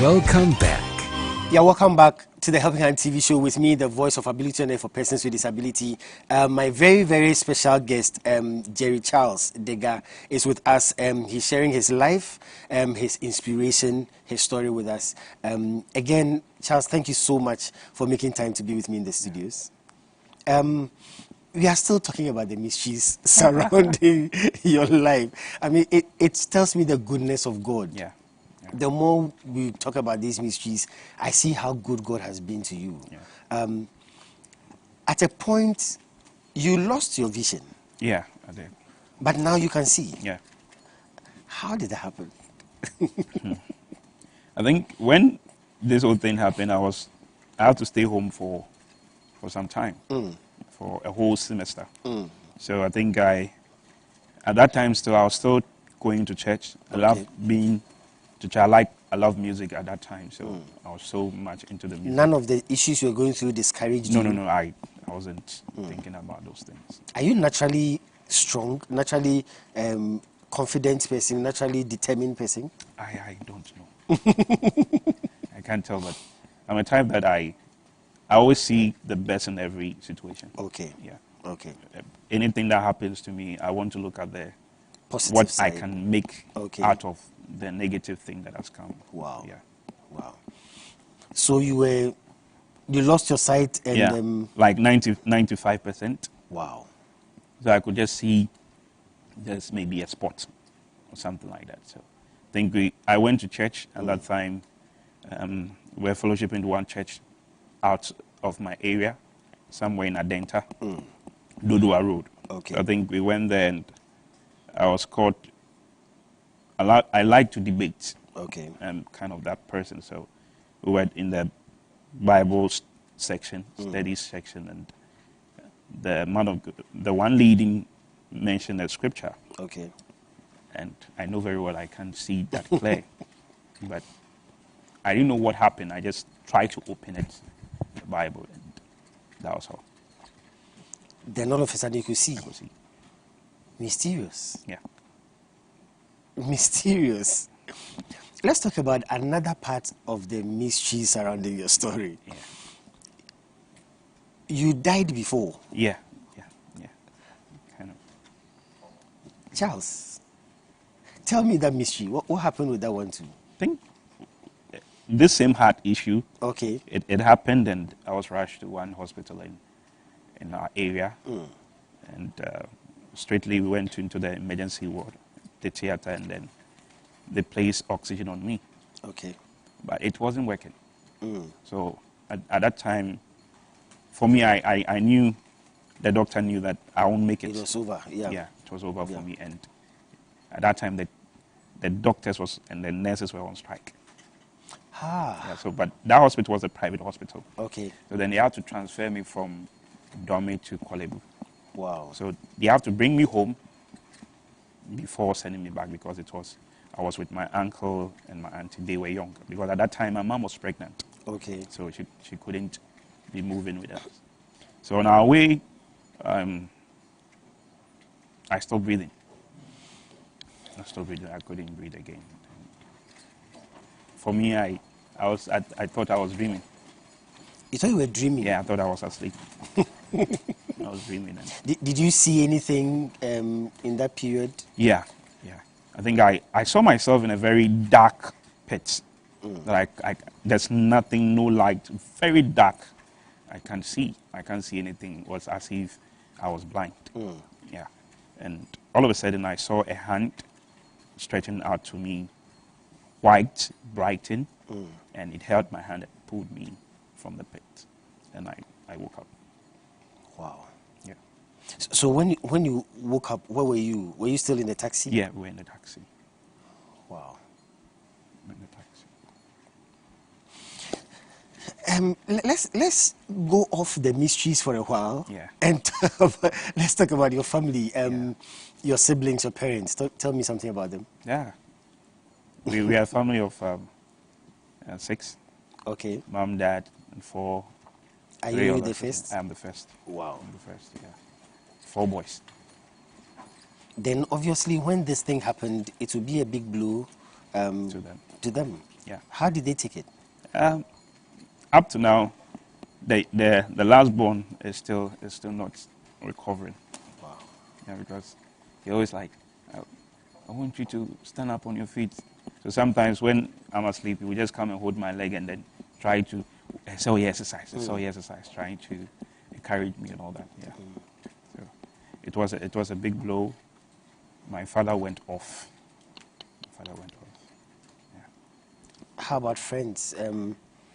Welcome back. Yeah, welcome back to the Helping Hand TV show with me, the voice of ability and for persons with disability. My very, very special guest, Jerry Charles Dega, is with us. He's sharing his life, his inspiration, his story with us. Again, Charles, thank you so much for making time to be with me in the studios. We are still talking about the mysteries surrounding your life. I mean, it tells me the goodness of God. Yeah. The more we talk about these mysteries, I see how good God has been to you. Yeah. At a point, you lost your vision. Yeah, I did. But now you can see. Yeah. How did that happen? I think when this whole thing happened, I had to stay home for some time, for a whole semester. So I think at that time still, I was still going to church. I loved being to church. I love music at that time, so I was so much into the music. None of the issues you were going through discouraged you? No, I wasn't thinking about those things. Are you naturally strong, naturally confident person, naturally determined person? I don't know. I can't tell, but I'm a type that I always see the best in every situation. Okay. Yeah. Okay. Anything that happens to me, I want to look at the Positive what side. I can make out of the negative thing that has come. Wow. Yeah. Wow. So you lost your sight and like 95%. Wow. So I could just see there's maybe a spot or something like that. So I think I went to church at that time. We were fellowshipping in one church out of my area, somewhere in Adenta, Dodua Road. Okay. So I think we went there and I was called. I like to debate. Okay. I'm kind of that person. So we were in the Bible section, studies section, and the one leading mentioned a scripture. Okay. And I know very well I can't see that clear. But I didn't know what happened. I just tried to open it, the Bible, and that was all. Then all of a sudden you could see. I could see. Mysterious. Yeah. Mysterious. Let's talk about another part of the mystery surrounding your story. Yeah. You died before. Yeah. Kind of. Charles, tell me that mystery. What happened with that one too? I think this same heart issue. Okay. It happened, and I was rushed to one hospital in our area, and straightly we went into the emergency ward, the theater, and then they placed oxygen on me. Okay. But it wasn't working. So at that time, for me, I knew, the doctor knew that I won't make it. It was over. Yeah. Yeah, it was over for me. And at that time, the doctors and the nurses were on strike. Yeah, but that hospital was a private hospital. Okay. So then they had to transfer me from Dome to Kolebu. Wow. So they have to bring me home before sending me back because I was with my uncle and my auntie. They were young because at that time my mom was pregnant. Okay. So she couldn't be moving with us. So on our way, I stopped breathing. I couldn't breathe again. For me, I thought I was dreaming. You thought you were dreaming? Yeah, I thought I was asleep. I was dreaming. Did you see anything in that period? Yeah. I think I saw myself in a very dark pit. There's nothing, no light, very dark. I can't see anything. It was as if I was blind. Yeah. And all of a sudden I saw a hand stretching out to me, white, brightened, and it held my hand and pulled me from the pit. And I woke up. Wow. Yeah. So when you woke up, where were you? Were you still in the taxi? Yeah, we were in the taxi. Wow. In the taxi. Let's go off the mysteries for a while. Yeah. And let's talk about your family, your siblings, your parents. Tell me something about them. Yeah. We are a family of 6. Okay. Mom, dad, and 4. Are you the first? I am the first. Wow. I'm the first, yeah. 4 boys. Then obviously when this thing happened, it would be a big blow to them. to them. Yeah. How did they take it? Up to now, the last born is still not recovering. Wow. Yeah, because he always like, I want you to stand up on your feet. So sometimes when I'm asleep, he will just come and hold my leg and then try to say, exercise, exercise, trying to encourage me and all that. Yeah. So it was a big blow. My father went off. Yeah. How about friends?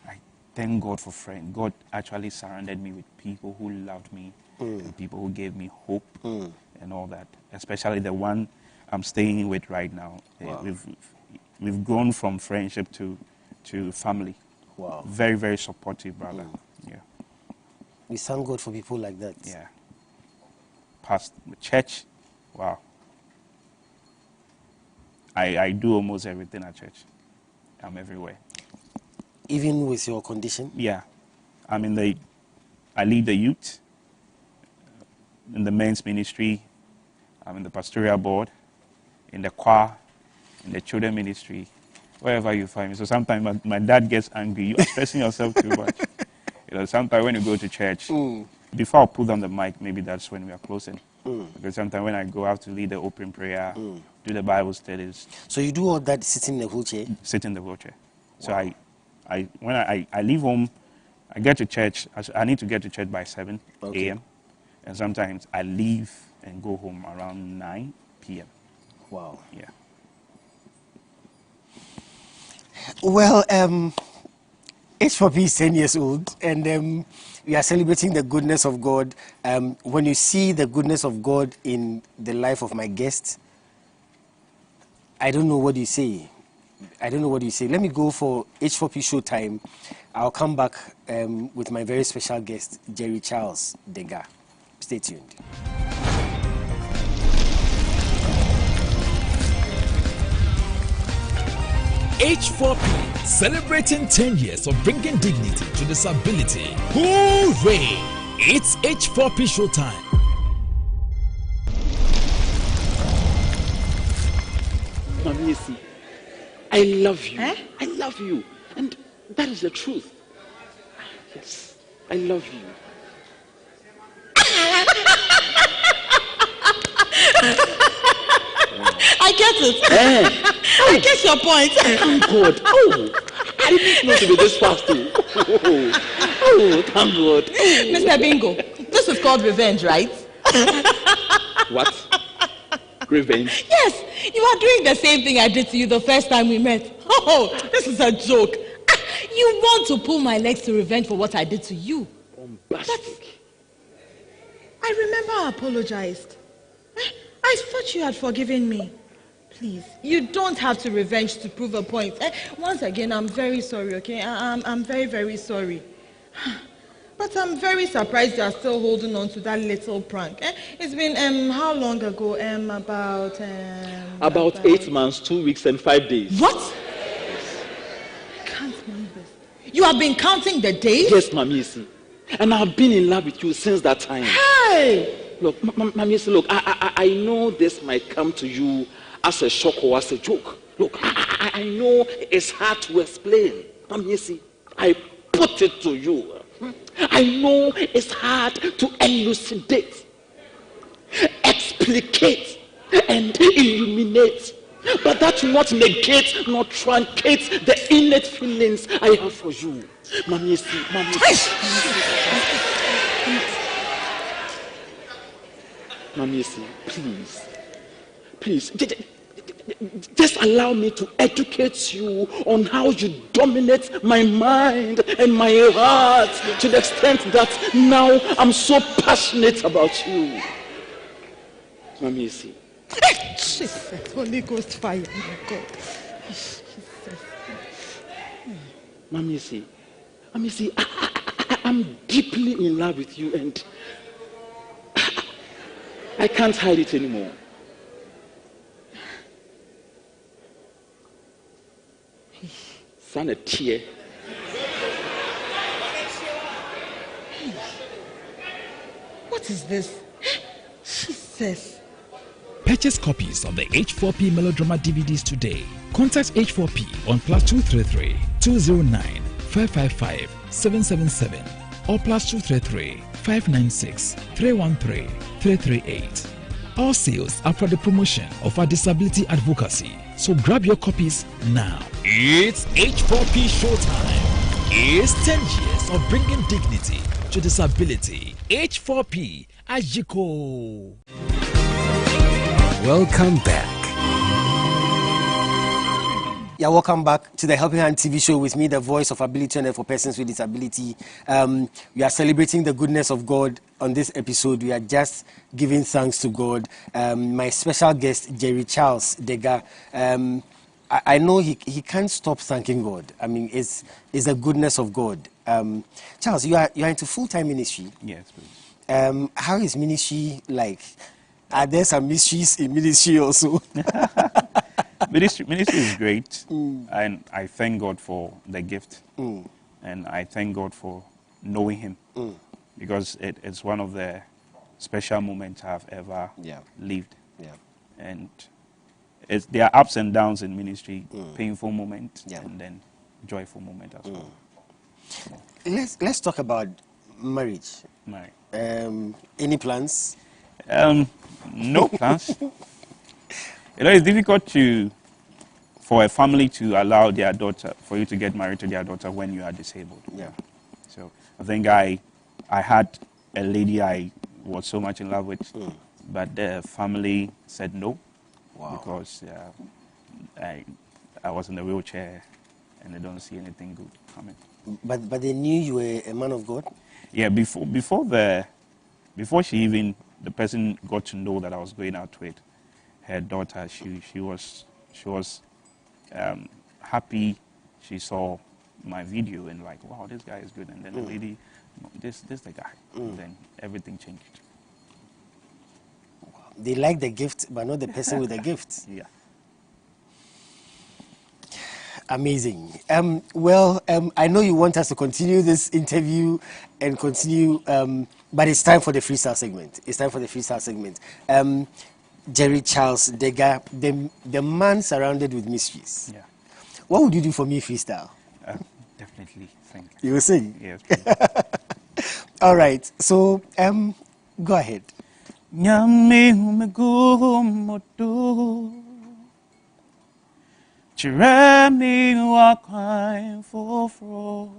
I thank God for friends. God actually surrounded me with people who loved me, and people who gave me hope and all that. Especially the one I'm staying with right now. Wow. We've grown from friendship to family. Wow. Very, very supportive brother. Yeah. We thank God for people like that. Yeah. Past the church, wow. I do almost everything at church. I'm everywhere. Even with your condition? Yeah. I lead the youth in the men's ministry. I'm in the pastoral board, in the choir, in the children ministry, wherever you find me. So sometimes my dad gets angry. You're stressing yourself too much. Sometimes when you go to church, before I put on the mic, maybe that's when we are closing. Because sometimes when I go, I have to lead the open prayer, do the Bible studies. So you do all that sitting in the wheelchair? Sit in the wheelchair. Wow. So when I leave home, I get to church. I need to get to church by 7 a.m. And sometimes I leave and go home around 9 p.m. Wow. Yeah. Well, H4P is 10 years old, and we are celebrating the goodness of God. When you see the goodness of God in the life of my guest, I don't know what you say. Let me go for H4P Show Time. I'll come back with my very special guest, Jerry Charles Dega. Stay tuned. H4P, celebrating 10 years of bringing dignity to disability. Hooray! It's H4P Show Time. Mamisi, I love you. I love you. And that is the truth. Yes, I love you. I get it. I get your point. Thank God. Oh, I didn't know to be this fast too. Oh, thank God. Mr. Bingo, this is called revenge, right? What? Revenge? Yes, you are doing the same thing I did to you the first time we met. Oh, this is a joke. You want to pull my legs to revenge for what I did to you. Bombastic. I remember I apologized. I thought you had forgiven me. Please, you don't have to revenge to prove a point. Once again, I'm very sorry, okay? I'm very, very sorry. But I'm very surprised you're still holding on to that little prank. It's been, how long ago? About 8 months, 2 weeks, and 5 days. What? I can't believe this. You have been counting the days? Yes, Mamisi. And I've been in love with you since that time. Hey! Look, Mamisi, look, I know this might come to you as a shock or as a joke. Look, I know it's hard to explain. Mamisi, I put it to you. I know it's hard to elucidate, explicate, and illuminate. But that will not negate nor truncate the innate feelings I have for you. Mamisi. Mamisi, please, just allow me to educate you on how you dominate my mind and my heart to the extent that now I'm so passionate about you. Mamisi. Jesus, Holy Ghost fire, my God. Jesus. Mamisi, I'm deeply in love with you and I can't hide it anymore. Son, a tear. What is this? Jesus. Purchase copies of the H4P Melodrama DVDs today. Contact H4P on +233 209 555 777 or +233 596 313 338. All sales are for the promotion of our disability advocacy, so grab your copies now. It's H4P Show Time. It's 10 years of bringing dignity to disability. H4P Ajiko. Welcome back. Yeah, welcome back to the Helping Hand TV show with me, the voice of ability and for persons with disability. We are celebrating the goodness of God on this episode. We are just giving thanks to God. My special guest, Jerry Charles Dega, I know he can't stop thanking God. I mean, it's the goodness of God. Charles, you are into full-time ministry. Yes, please. How is ministry like? Are there some mysteries in ministry also? Ministry is great, and I thank God for the gift, and I thank God for knowing Him, because it's one of the special moments I've ever lived. Yeah. And there are ups and downs in ministry, painful moment, and then joyful moment as well. Let's talk about marriage. Right. Any plans? No plans. It's difficult for a family to allow their daughter, for you to get married to their daughter when you are disabled. Yeah. So I think I had a lady I was so much in love with, but the family said no. Wow. Because I was in a wheelchair and they don't see anything good coming. But they knew you were a man of God? Yeah, before the person got to know that I was going out with her daughter, she was happy. She saw my video and like, wow, this guy is good. And then the lady, this the guy. And then everything changed. Wow. They like the gift, but not the person with the gift. Yeah. Amazing. I know you want us to continue this interview and continue, but it's time for the freestyle segment. Jerry Charles Dega, the man surrounded with mysteries. Yeah. What would you do for me, freestyle? Definitely sing. You will sing? Yes. All right. So, go ahead. Nyame umegu moto Chiremi wakai fofro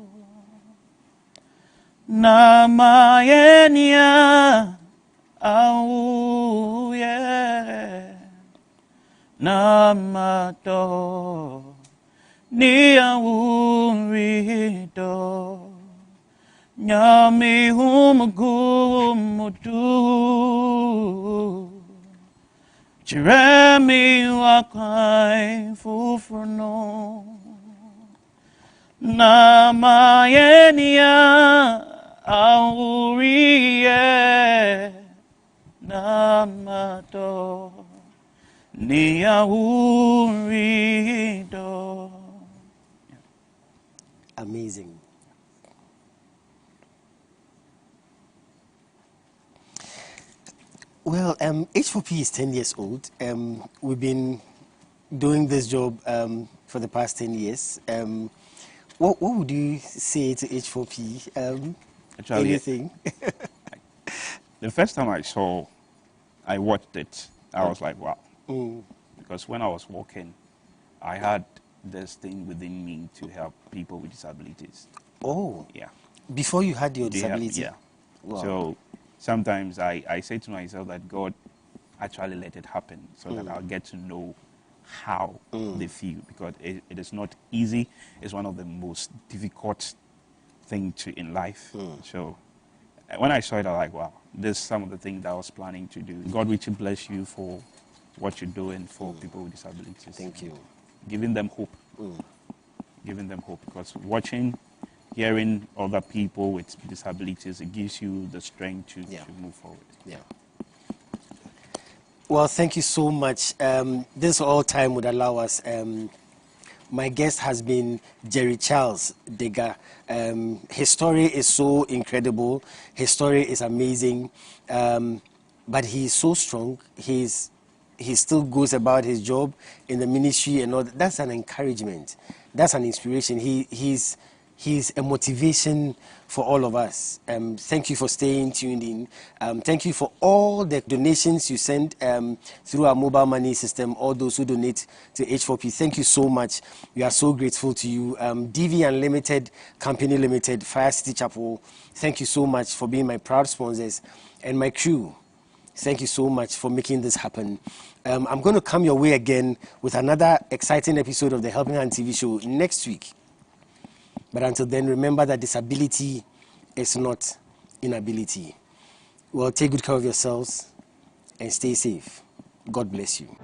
na maenia au ye na mato ni au rito Nyame umegu moto Jeremy wakai fufrono na maenia aurie na mato ni aurido. Amazing. Well, H4P is 10 years old. We've been doing this job for the past 10 years. What would you say to H4P? Actually, anything? The first time I watched it, I was like, wow. Because when I was walking, I had this thing within me to help people with disabilities. Oh. Yeah. Before you had your disability? Yeah. Wow. So sometimes I say to myself that God actually let it happen so that I'll get to know how they feel, because it is not easy. It's one of the most difficult things in life. So when I saw it, I was like, wow, this is some of the things that I was planning to do. God richly bless you for what you're doing for people with disabilities. Thank you. Giving them hope. Giving them hope, because hearing other people with disabilities, it gives you the strength to move forward. Yeah. Well, thank you so much. This all time would allow us. My guest has been Jerry Charles Dega. His story is so incredible. His story is amazing. But he's so strong. He's he still goes about his job in the ministry and all that. That's an encouragement. That's an inspiration. He's a motivation for all of us. Thank you for staying tuned in. Thank you for all the donations you send through our mobile money system, all those who donate to H4P. Thank you so much. We are so grateful to you. DV Unlimited, Company Limited, Fire City Chapel, thank you so much for being my proud sponsors. And my crew, thank you so much for making this happen. I'm going to come your way again with another exciting episode of the Helping Hand TV show next week. But until then, remember that disability is not inability. Well, take good care of yourselves and stay safe. God bless you.